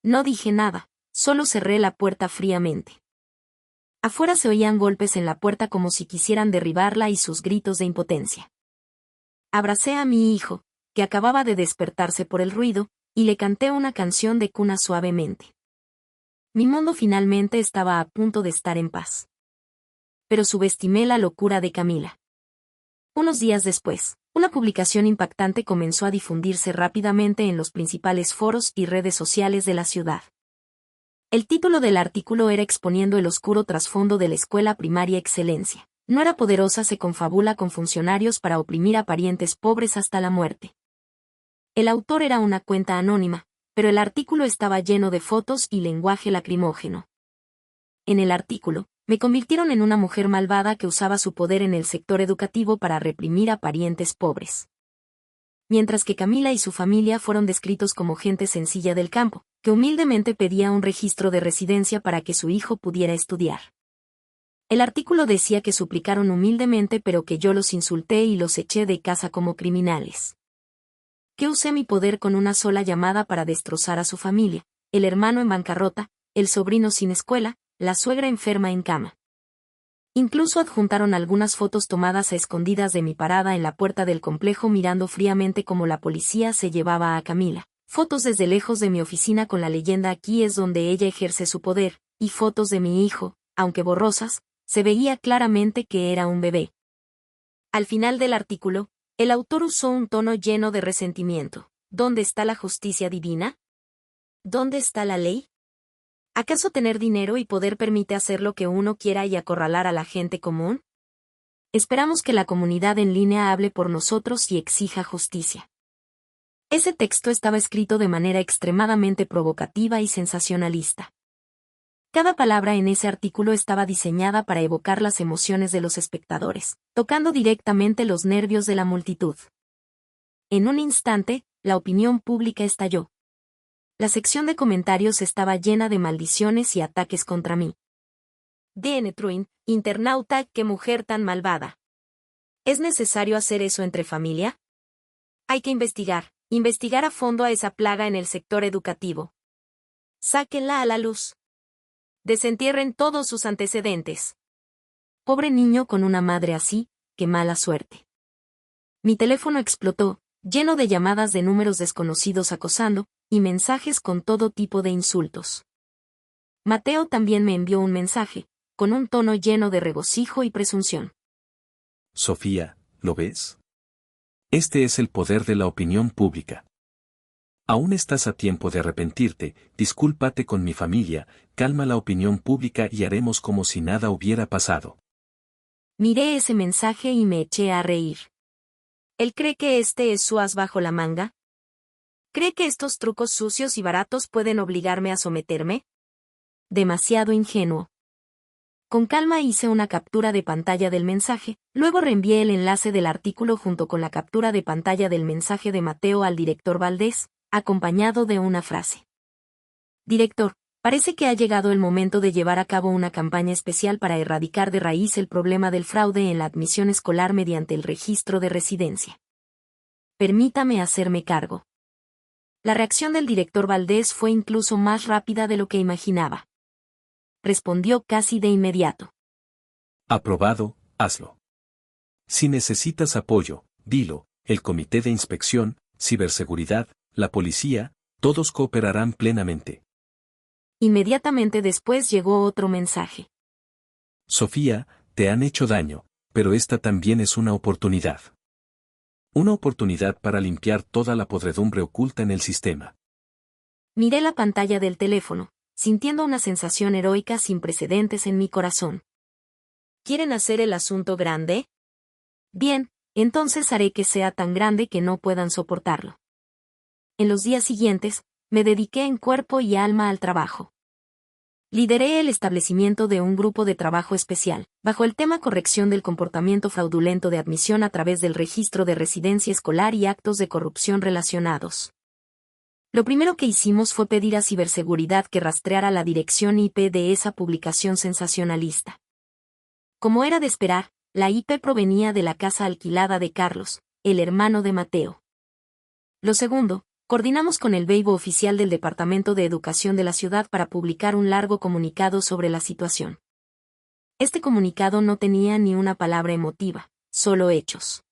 No dije nada, solo cerré la puerta fríamente. Afuera se oían golpes en la puerta como si quisieran derribarla y sus gritos de impotencia. Abracé a mi hijo, que acababa de despertarse por el ruido, y le canté una canción de cuna suavemente. Mi mundo finalmente estaba a punto de estar en paz. Pero subestimé la locura de Camila. Unos días después, una publicación impactante comenzó a difundirse rápidamente en los principales foros y redes sociales de la ciudad. El título del artículo era exponiendo el oscuro trasfondo de la escuela primaria Excelencia. No era poderosa, se confabula con funcionarios para oprimir a parientes pobres hasta la muerte. El autor era una cuenta anónima, pero el artículo estaba lleno de fotos y lenguaje lacrimógeno. En el artículo, me convirtieron en una mujer malvada que usaba su poder en el sector educativo para reprimir a parientes pobres. Mientras que Camila y su familia fueron descritos como gente sencilla del campo, que humildemente pedía un registro de residencia para que su hijo pudiera estudiar. El artículo decía que suplicaron humildemente, pero que yo los insulté y los eché de casa como criminales. Que usé mi poder con una sola llamada para destrozar a su familia, el hermano en bancarrota, el sobrino sin escuela, la suegra enferma en cama. Incluso adjuntaron algunas fotos tomadas a escondidas de mi parada en la puerta del complejo mirando fríamente como la policía se llevaba a Camila. Fotos desde lejos de mi oficina con la leyenda "aquí es donde ella ejerce su poder", y fotos de mi hijo, aunque borrosas, se veía claramente que era un bebé. Al final del artículo, el autor usó un tono lleno de resentimiento. ¿Dónde está la justicia divina? ¿Dónde está la ley? ¿Acaso tener dinero y poder permite hacer lo que uno quiera y acorralar a la gente común? Esperamos que la comunidad en línea hable por nosotros y exija justicia. Ese texto estaba escrito de manera extremadamente provocativa y sensacionalista. Cada palabra en ese artículo estaba diseñada para evocar las emociones de los espectadores, tocando directamente los nervios de la multitud. En un instante, la opinión pública estalló. La sección de comentarios estaba llena de maldiciones y ataques contra mí. DN Truin, internauta, qué mujer tan malvada. ¿Es necesario hacer eso entre familia? Hay que investigar a fondo a esa plaga en el sector educativo. Sáquenla a la luz. Desentierren todos sus antecedentes. Pobre niño con una madre así, qué mala suerte. Mi teléfono explotó, lleno de llamadas de números desconocidos acosando, y mensajes con todo tipo de insultos. Mateo también me envió un mensaje, con un tono lleno de regocijo y presunción. Sofía, ¿lo ves? Este es el poder de la opinión pública. Aún estás a tiempo de arrepentirte, discúlpate con mi familia, calma la opinión pública y haremos como si nada hubiera pasado. Miré ese mensaje y me eché a reír. ¿Él cree que este es su as bajo la manga? ¿Cree que estos trucos sucios y baratos pueden obligarme a someterme? Demasiado ingenuo. Con calma hice una captura de pantalla del mensaje, luego reenvié el enlace del artículo junto con la captura de pantalla del mensaje de Mateo al director Valdés, acompañado de una frase. Director, parece que ha llegado el momento de llevar a cabo una campaña especial para erradicar de raíz el problema del fraude en la admisión escolar mediante el registro de residencia. Permítame hacerme cargo. La reacción del director Valdés fue incluso más rápida de lo que imaginaba. Respondió casi de inmediato. Aprobado, hazlo. Si necesitas apoyo, dilo, el Comité de Inspección, Ciberseguridad, la policía, todos cooperarán plenamente. Inmediatamente después llegó otro mensaje. Sofía, te han hecho daño, pero esta también es una oportunidad. Una oportunidad para limpiar toda la podredumbre oculta en el sistema. Miré la pantalla del teléfono, sintiendo una sensación heroica sin precedentes en mi corazón. ¿Quieren hacer el asunto grande? Bien, entonces haré que sea tan grande que no puedan soportarlo. En los días siguientes, me dediqué en cuerpo y alma al trabajo. Lideré el establecimiento de un grupo de trabajo especial, bajo el tema corrección del comportamiento fraudulento de admisión a través del registro de residencia escolar y actos de corrupción relacionados. Lo primero que hicimos fue pedir a ciberseguridad que rastreara la dirección IP de esa publicación sensacionalista. Como era de esperar, la IP provenía de la casa alquilada de Carlos, el hermano de Mateo. Lo segundo, coordinamos con el Weibo oficial del Departamento de Educación de la ciudad para publicar un largo comunicado sobre la situación. Este comunicado no tenía ni una palabra emotiva, solo hechos.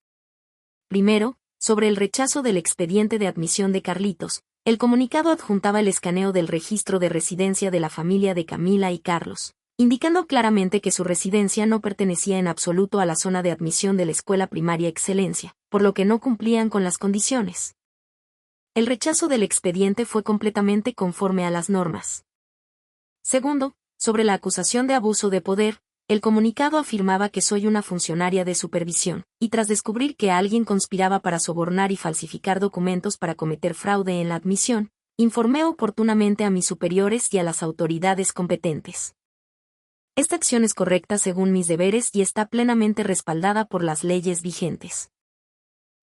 Primero, sobre el rechazo del expediente de admisión de Carlitos, el comunicado adjuntaba el escaneo del registro de residencia de la familia de Camila y Carlos, indicando claramente que su residencia no pertenecía en absoluto a la zona de admisión de la Escuela Primaria Excelencia, por lo que no cumplían con las condiciones. El rechazo del expediente fue completamente conforme a las normas. Segundo, sobre la acusación de abuso de poder, el comunicado afirmaba que soy una funcionaria de supervisión, y tras descubrir que alguien conspiraba para sobornar y falsificar documentos para cometer fraude en la admisión, informé oportunamente a mis superiores y a las autoridades competentes. Esta acción es correcta según mis deberes y está plenamente respaldada por las leyes vigentes.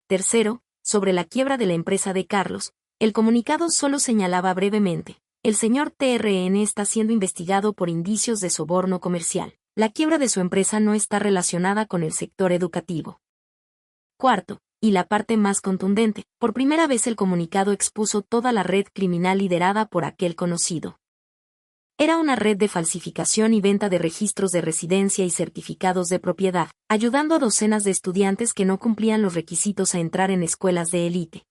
Tercero, sobre la quiebra de la empresa de Carlos, el comunicado solo señalaba brevemente: el señor TRN está siendo investigado por indicios de soborno comercial. La quiebra de su empresa no está relacionada con el sector educativo. Cuarto, y la parte más contundente, por primera vez el comunicado expuso toda la red criminal liderada por aquel conocido. Era una red de falsificación y venta de registros de residencia y certificados de propiedad, ayudando a docenas de estudiantes que no cumplían los requisitos a entrar en escuelas de élite.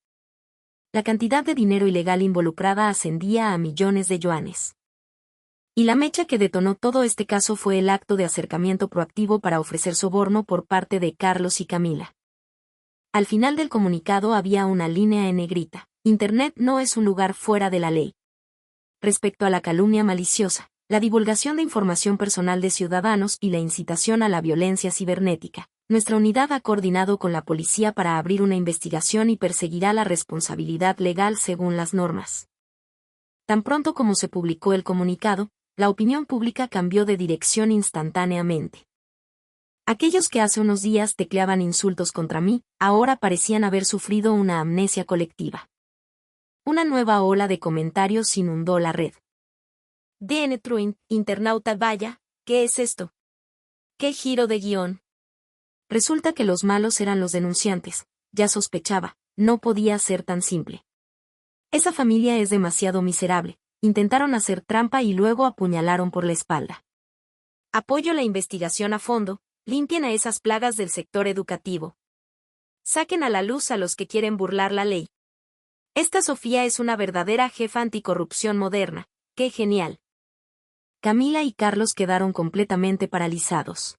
La cantidad de dinero ilegal involucrada ascendía a millones de yuanes. Y la mecha que detonó todo este caso fue el acto de acercamiento proactivo para ofrecer soborno por parte de Carlos y Camila. Al final del comunicado había una línea en negrita: Internet no es un lugar fuera de la ley. Respecto a la calumnia maliciosa, la divulgación de información personal de ciudadanos y la incitación a la violencia cibernética, nuestra unidad ha coordinado con la policía para abrir una investigación y perseguirá la responsabilidad legal según las normas. Tan pronto como se publicó el comunicado, la opinión pública cambió de dirección instantáneamente. Aquellos que hace unos días tecleaban insultos contra mí, ahora parecían haber sufrido una amnesia colectiva. Una nueva ola de comentarios inundó la red. DN Truin, internauta vaya, ¿qué es esto? ¿Qué giro de guión? Resulta que los malos eran los denunciantes, ya sospechaba, no podía ser tan simple. Esa familia es demasiado miserable. Intentaron hacer trampa y luego apuñalaron por la espalda. Apoyo la investigación a fondo, limpien a esas plagas del sector educativo. Saquen a la luz a los que quieren burlar la ley. Esta Sofía es una verdadera jefa anticorrupción moderna, ¡qué genial! Camila y Carlos quedaron completamente paralizados.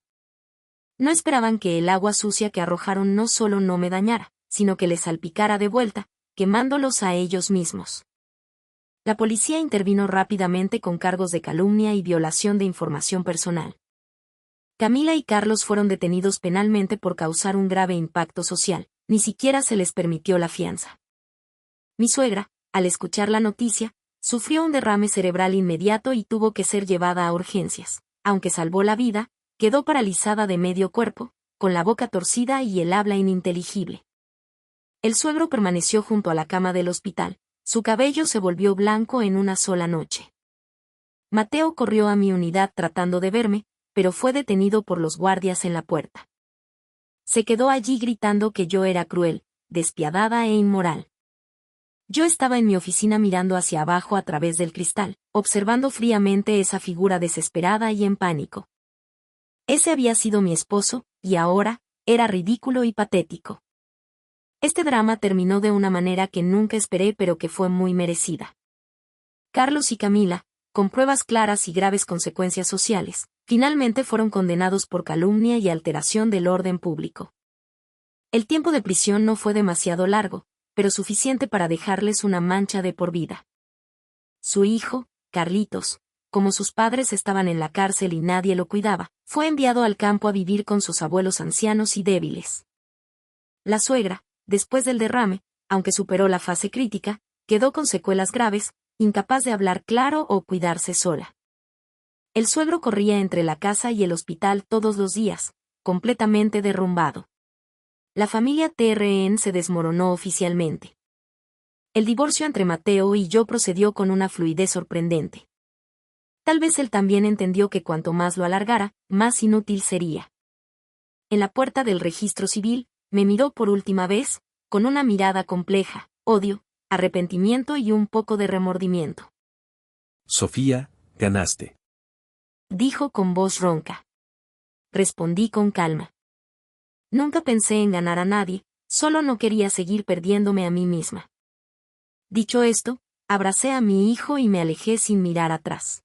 No esperaban que el agua sucia que arrojaron no solo no me dañara, sino que les salpicara de vuelta, quemándolos a ellos mismos. La policía intervino rápidamente con cargos de calumnia y violación de información personal. Camila y Carlos fueron detenidos penalmente por causar un grave impacto social, ni siquiera se les permitió la fianza. Mi suegra, al escuchar la noticia, sufrió un derrame cerebral inmediato y tuvo que ser llevada a urgencias, aunque salvó la vida, quedó paralizada de medio cuerpo, con la boca torcida y el habla ininteligible. El suegro permaneció junto a la cama del hospital, su cabello se volvió blanco en una sola noche. Mateo corrió a mi unidad tratando de verme, pero fue detenido por los guardias en la puerta. Se quedó allí gritando que yo era cruel, despiadada e inmoral. Yo estaba en mi oficina mirando hacia abajo a través del cristal, observando fríamente esa figura desesperada y en pánico. Ese había sido mi esposo, y ahora, era ridículo y patético. Este drama terminó de una manera que nunca esperé pero que fue muy merecida. Carlos y Camila, con pruebas claras y graves consecuencias sociales, finalmente fueron condenados por calumnia y alteración del orden público. El tiempo de prisión no fue demasiado largo, pero suficiente para dejarles una mancha de por vida. Su hijo, Carlitos, como sus padres estaban en la cárcel y nadie lo cuidaba, fue enviado al campo a vivir con sus abuelos ancianos y débiles. La suegra, después del derrame, aunque superó la fase crítica, quedó con secuelas graves, incapaz de hablar claro o cuidarse sola. El suegro corría entre la casa y el hospital todos los días, completamente derrumbado. La familia TRN se desmoronó oficialmente. El divorcio entre Mateo y yo procedió con una fluidez sorprendente. Tal vez él también entendió que cuanto más lo alargara, más inútil sería. En la puerta del registro civil, me miró por última vez, con una mirada compleja, odio, arrepentimiento y un poco de remordimiento. Sofía, ganaste. Dijo con voz ronca. Respondí con calma. Nunca pensé en ganar a nadie, solo no quería seguir perdiéndome a mí misma. Dicho esto, abracé a mi hijo y me alejé sin mirar atrás.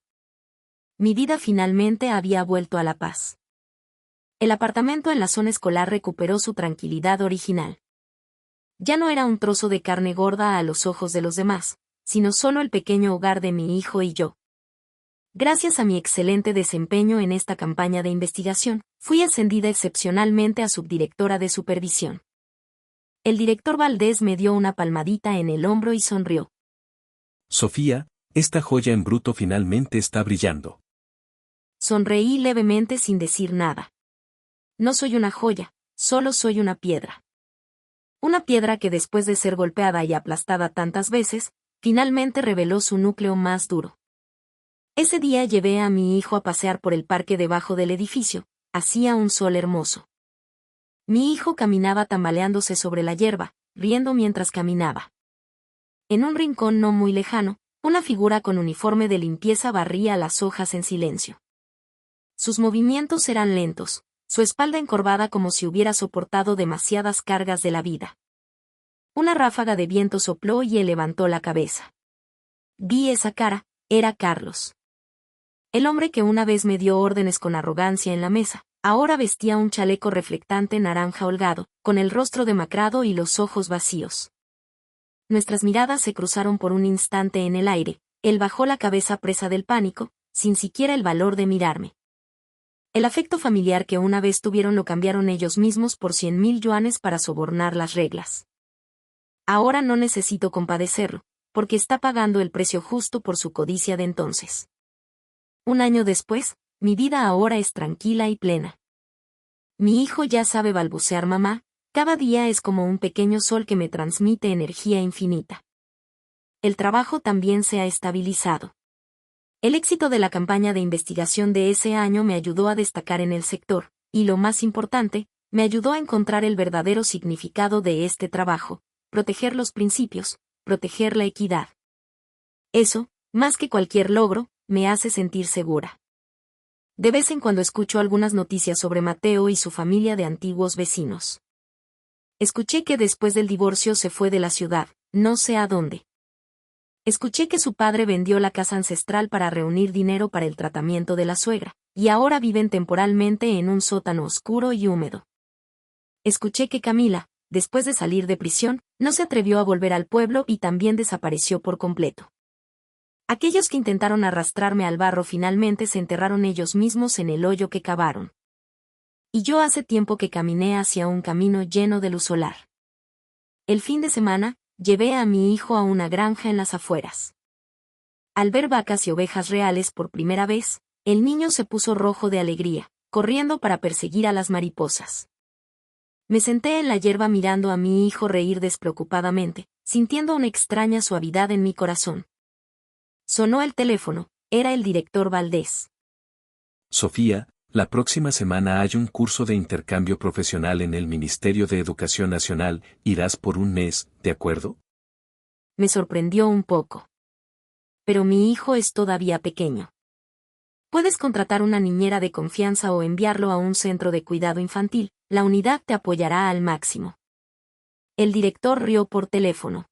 Mi vida finalmente había vuelto a la paz. El apartamento en la zona escolar recuperó su tranquilidad original. Ya no era un trozo de carne gorda a los ojos de los demás, sino solo el pequeño hogar de mi hijo y yo. Gracias a mi excelente desempeño en esta campaña de investigación, fui ascendida excepcionalmente a subdirectora de supervisión. El director Valdés me dio una palmadita en el hombro y sonrió. Sofía, esta joya en bruto finalmente está brillando. Sonreí levemente sin decir nada. No soy una joya, solo soy una piedra. Una piedra que después de ser golpeada y aplastada tantas veces, finalmente reveló su núcleo más duro. Ese día llevé a mi hijo a pasear por el parque debajo del edificio, hacía un sol hermoso. Mi hijo caminaba tambaleándose sobre la hierba, riendo mientras caminaba. En un rincón no muy lejano, una figura con uniforme de limpieza barría las hojas en silencio. Sus movimientos eran lentos, su espalda encorvada como si hubiera soportado demasiadas cargas de la vida. Una ráfaga de viento sopló y él levantó la cabeza. Vi esa cara, era Carlos. El hombre que una vez me dio órdenes con arrogancia en la mesa, ahora vestía un chaleco reflectante naranja holgado, con el rostro demacrado y los ojos vacíos. Nuestras miradas se cruzaron por un instante en el aire, él bajó la cabeza presa del pánico, sin siquiera el valor de mirarme. El afecto familiar que una vez tuvieron lo cambiaron ellos mismos por 100.000 yuanes para sobornar las reglas. Ahora no necesito compadecerlo, porque está pagando el precio justo por su codicia de entonces. Un año después, mi vida ahora es tranquila y plena. Mi hijo ya sabe balbucear mamá, cada día es como un pequeño sol que me transmite energía infinita. El trabajo también se ha estabilizado. El éxito de la campaña de investigación de ese año me ayudó a destacar en el sector, y lo más importante, me ayudó a encontrar el verdadero significado de este trabajo, proteger los principios, proteger la equidad. Eso, más que cualquier logro, me hace sentir segura. De vez en cuando escucho algunas noticias sobre Mateo y su familia de antiguos vecinos. Escuché que después del divorcio se fue de la ciudad, no sé a dónde. Escuché que su padre vendió la casa ancestral para reunir dinero para el tratamiento de la suegra, y ahora viven temporalmente en un sótano oscuro y húmedo. Escuché que Camila, después de salir de prisión, no se atrevió a volver al pueblo y también desapareció por completo. Aquellos que intentaron arrastrarme al barro finalmente se enterraron ellos mismos en el hoyo que cavaron. Y yo hace tiempo que caminé hacia un camino lleno de luz solar. El fin de semana, llevé a mi hijo a una granja en las afueras. Al ver vacas y ovejas reales por primera vez, El niño se puso rojo de alegría, corriendo para perseguir a las mariposas. Me senté en la hierba mirando a mi hijo reír despreocupadamente, sintiendo una extraña suavidad en mi corazón. Sonó el teléfono, era el director Valdés. Sofía, la próxima semana hay un curso de intercambio profesional en el Ministerio de Educación Nacional, irás por un mes, ¿de acuerdo? Me sorprendió un poco. Pero mi hijo es todavía pequeño. Puedes contratar una niñera de confianza o enviarlo a un centro de cuidado infantil, la unidad te apoyará al máximo. El director rió por teléfono.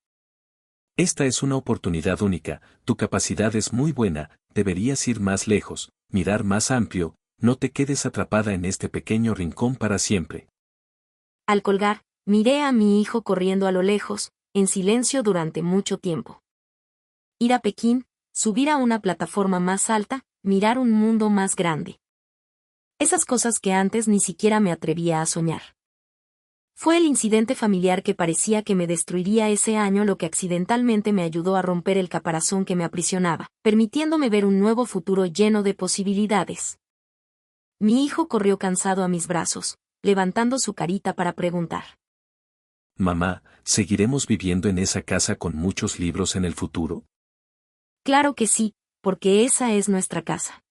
Esta es una oportunidad única, tu capacidad es muy buena, deberías ir más lejos, mirar más amplio, no te quedes atrapada en este pequeño rincón para siempre. Al colgar, miré a mi hijo corriendo a lo lejos, en silencio durante mucho tiempo. Ir a Pekín, subir a una plataforma más alta, mirar un mundo más grande. Esas cosas que antes ni siquiera me atrevía a soñar. Fue el incidente familiar que parecía que me destruiría ese año lo que accidentalmente me ayudó a romper el caparazón que me aprisionaba, permitiéndome ver un nuevo futuro lleno de posibilidades. Mi hijo corrió cansado a mis brazos, levantando su carita para preguntar. Mamá, ¿seguiremos viviendo en esa casa con muchos libros en el futuro? Claro que sí, porque esa es nuestra casa.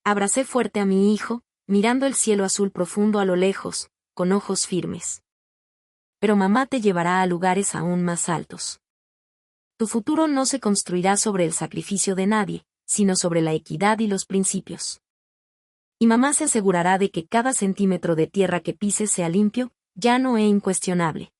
Abracé fuerte a mi hijo, mirando el cielo azul profundo a lo lejos, con ojos firmes. Pero mamá te llevará a lugares aún más altos. Tu futuro no se construirá sobre el sacrificio de nadie, sino sobre la equidad y los principios. Y mamá se asegurará de que cada centímetro de tierra que pises sea limpio, llano e incuestionable.